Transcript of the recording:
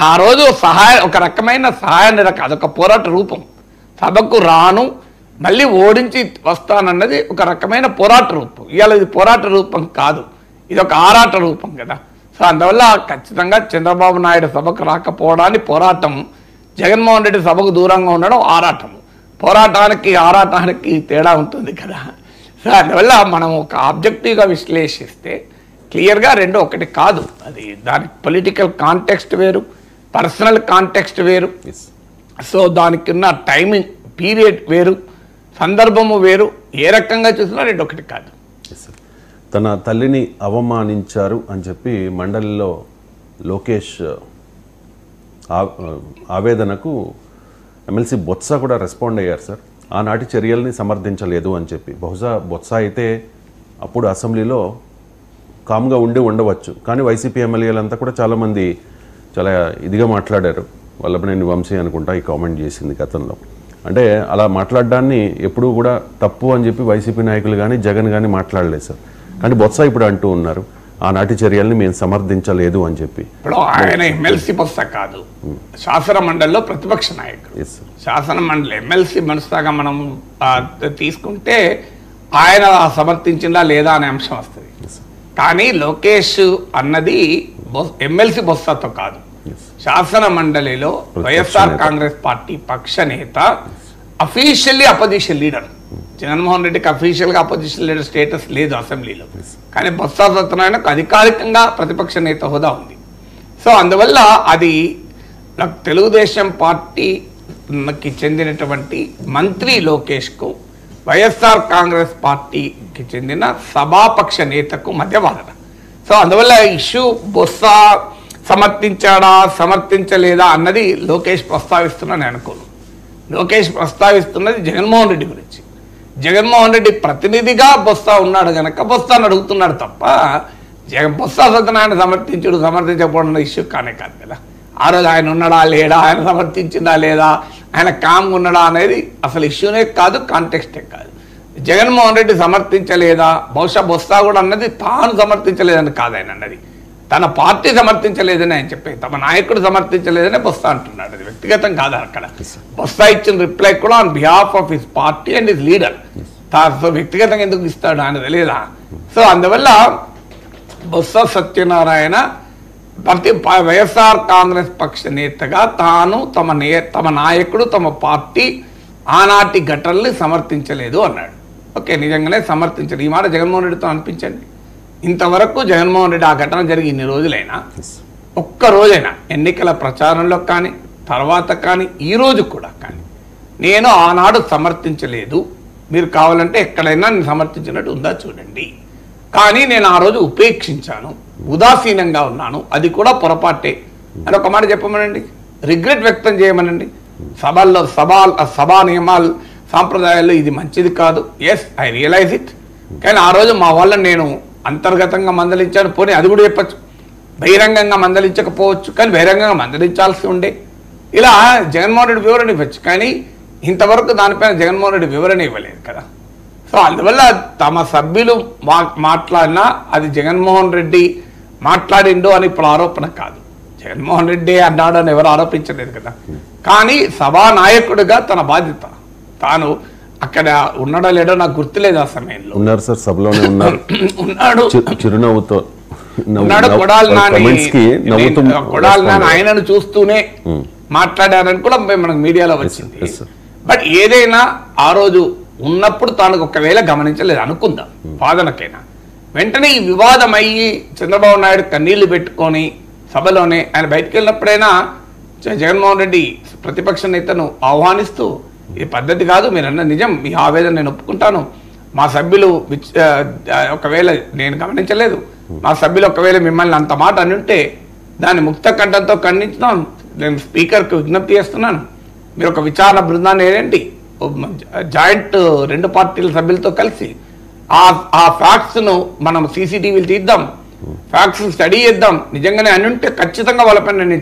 ఆ రోజు ఒక రకమైన సహాయాన్ని అదొక పోరాట రూపం. సభకు రాను మళ్ళీ ఓడించి వస్తానన్నది ఒక రకమైన పోరాట రూపం. ఇవాళ ఇది పోరాట రూపం కాదు, ఇది ఒక ఆరాట రూపం కదా. సో అందువల్ల ఖచ్చితంగా చంద్రబాబు నాయుడు సభకు రాకపోవడాన్ని పోరాటం, జగన్మోహన్ రెడ్డి సభకు దూరంగా ఉండడం ఆరాటము. పోరాటానికి ఆరాటానికి తేడా ఉంటుంది కదా. సో అందువల్ల మనం ఒక ఆబ్జెక్టివ్గా విశ్లేషిస్తే క్లియర్గా రెండు ఒకటి కాదు. అది దానికి పొలిటికల్ కాంటెక్స్ట్ వేరు, పర్సనల్ కాంటెక్స్ట్ వేరు. సో దానికి ఉన్న టైమింగ్ పీరియడ్ వేరు, సందర్భము వేరు. ఏ రకంగా చూసినా రెండు ఒకటి కాదు. తన తల్లిని అవమానించారు అని చెప్పి మండలిలో లోకేష్ ఆవేదనకు ఎమ్మెల్సీ బొత్స కూడా రెస్పాండ్ అయ్యారు సార్. ఆనాటి చర్యల్ని సమర్థించలేదు అని చెప్పి. బహుశా బొత్స అయితే అప్పుడు అసెంబ్లీలో కామ్గా ఉండవచ్చు, కానీ వైసీపీ ఎమ్మెల్యేలంతా కూడా చాలామంది చాలా ఇదిగా మాట్లాడారు. వల్లభనేని వంశీ అనుకుంటా ఈ కామెంట్ చేసింది గతంలో. అంటే అలా మాట్లాడడాన్ని ఎప్పుడూ కూడా తప్పు అని చెప్పి వైసీపీ నాయకులు కానీ జగన్ కానీ మాట్లాడలేదు సార్. కానీ బొత్స ఇప్పుడు అంటూ ఉన్నారు ఆనాటి చర్యల్ని మేము సమర్థించలేదు అని చెప్పి. ఇప్పుడు ఆయన ఎమ్మెల్సీ బొత్స కాదు, శాసన మండలిలో ప్రతిపక్ష నాయకుడు. శాసన మండలి ఎమ్మెల్సీ మనసుగా మనం తీసుకుంటే ఆయన సమర్థించిందా లేదా అనే అంశం వస్తుంది. కానీ లోకేష్ అన్నది ఎమ్మెల్సీ బొత్సతో కాదు, శాసన మండలిలో వైఎస్ఆర్ కాంగ్రెస్ పార్టీ పక్ష నేత, అఫీషియల్లీ అపోజిషన్ లీడర్. జగన్మోహన్ రెడ్డికి అఫీషియల్గా అపోజిషన్ లీడర్ స్టేటస్ లేదు అసెంబ్లీలో, కానీ బొత్స సత్యనారాయణకు అధికారికంగా ప్రతిపక్ష నేత హోదా ఉంది. సో అందువల్ల అది తెలుగుదేశం పార్టీకి చెందినటువంటి మంత్రి లోకేష్కు వైఎస్ఆర్ కాంగ్రెస్ పార్టీకి చెందిన సభాపక్ష నేతకు మధ్య వాదన. సో అందువల్ల ఇష్యూ బొత్స సమర్థించాడా సమర్థించలేదా అన్నది లోకేష్ ప్రస్తావిస్తున్నాను అనుకోను. లోకేష్ ప్రస్తావిస్తున్నది జగన్మోహన్ రెడ్డి గురించి. జగన్మోహన్ రెడ్డి ప్రతినిధిగా బొత్స ఉన్నాడు కనుక బొత్సను అడుగుతున్నాడు తప్ప బొత్స సత్యనారాయణ సమర్థించకపోవడం ఇష్యూ కానే కాదు కదా. ఆ రోజు ఆయన ఉన్నాడా లేడా, ఆయన సమర్థించిందా లేదా, ఆయన కామ్గా ఉన్నాడా అనేది అసలు ఇష్యూనే కాదు, కాంటెక్స్టే కాదు. జగన్మోహన్ రెడ్డి సమర్థించలేదా, బహుశా బొత్స కూడా అన్నది తాను సమర్థించలేదని కాదు ఆయన అన్నది, తన పార్టీ సమర్థించలేదని ఆయన చెప్పేది. తమ నాయకుడు సమర్థించలేదని బొత్స అంటున్నాడు. అది వ్యక్తిగతం కాదు. అక్కడ బొత్స ఇచ్చిన రిప్లై కూడా on behalf of his party and his leader. So వ్యక్తిగతంగా ఎందుకు ఇస్తాడు ఆయన తెలియదా. సో అందువల్ల బొత్స సత్యనారాయణ వైఎస్ఆర్ కాంగ్రెస్ పక్ష నేతగా తాను తమ నాయకుడు తమ పార్టీ ఆనాటి ఘటనల్ని సమర్థించలేదు అన్నాడు. ఓకే, నిజంగానే సమర్థించలేదు. ఈ మాట జగన్మోహన్ రెడ్డితో అనిపించండి. ఇంతవరకు జగన్మోహన్ రెడ్డి ఆ ఘటన జరిగి ఇన్ని రోజులైనా ఒక్క రోజైనా ఎన్నికల ప్రచారంలో కానీ తర్వాత కానీ ఈ రోజు కూడా కానీ నేను ఆనాడు సమర్థించలేదు, మీరు కావాలంటే ఎక్కడైనా నేను సమర్థించినట్టు ఉందా చూడండి, కానీ నేను ఆ రోజు ఉపేక్షించాను, ఉదాసీనంగా ఉన్నాను, అది కూడా పొరపాటే అని ఒక మాట చెప్పమనండి, రిగ్రెట్ వ్యక్తం చేయమనండి. సభా నియమాలు సాంప్రదాయాల్లో ఇది మంచిది కాదు. Yes, I realise it. కానీ ఆ రోజు మా వాళ్ళని నేను అంతర్గతంగా మందలించాను, పోనీ అది కూడా చెప్పచ్చు. బహిరంగంగా మందలించకపోవచ్చు, కానీ బహిరంగంగా మందలించాల్సి ఉండే. ఇలా జగన్మోహన్ రెడ్డి వివరణ ఇవ్వచ్చు, కానీ ఇంతవరకు దానిపైన జగన్మోహన్ రెడ్డి వివరణ ఇవ్వలేదు కదా. సో అందువల్ల తమ సభ్యులు మాట్లాడినా అది జగన్మోహన్ రెడ్డి మాట్లాడిండు అని ఇప్పుడు ఆరోపణ కాదు. జగన్మోహన్ రెడ్డి అన్నాడు అని ఎవరు ఆరోపించలేదు కదా. కానీ సభానాయకుడిగా తన బాధ్యత, తాను అక్కడ ఉన్నాడో లేడో నాకు గుర్తులేదు ఆ సమయంలో. ఉన్నారు సార్, సభలోనే ఉన్నారు. ఉన్నాడు, చిరునవ్వుతో ఉన్నాడు. కొడాలి నాని ఆయనను చూస్తూనే మాట్లాడారని కూడా మనకు మీడియాలో వచ్చింది. బట్ ఏదైనా ఆ రోజు ఉన్నప్పుడు తాను ఒకవేళ గమనించలేదు అనుకుందాం, వాదనకైనా వెంటనే ఈ వివాదం అయ్యి చంద్రబాబు నాయుడు కన్నీళ్లు పెట్టుకొని సభలోనే ఆయన బయటకు వెళ్ళినప్పుడైనా జగన్మోహన్ రెడ్డి ప్రతిపక్ష నేతను ఆహ్వానిస్తూ ఇది పద్ధతి కాదు, మీరు అన్న నిజం, మీ ఆవేదన నేను ఒప్పుకుంటాను, మా సభ్యులు ఒకవేళ నేను గమనించలేదు, మా సభ్యులు ఒకవేళ మిమ్మల్ని అంత మాట అని ఉంటే దాన్ని ముక్త కంఠంతో ఖండించున్నాం, నేను స్పీకర్కి విజ్ఞప్తి చేస్తున్నాను, మీరు ఒక విచారణ బృందాన్ని వేయండి, జాయింట్ రెండు పార్టీల సభ్యులతో కలిసి ఆ ఫ్యాక్ట్స్ను మనం సీసీటీవీలు తీద్దాం, ఫ్యాక్ట్స్ స్టడీ చేద్దాం, నిజంగానే అని ఉంటే ఖచ్చితంగా వాళ్ళపైన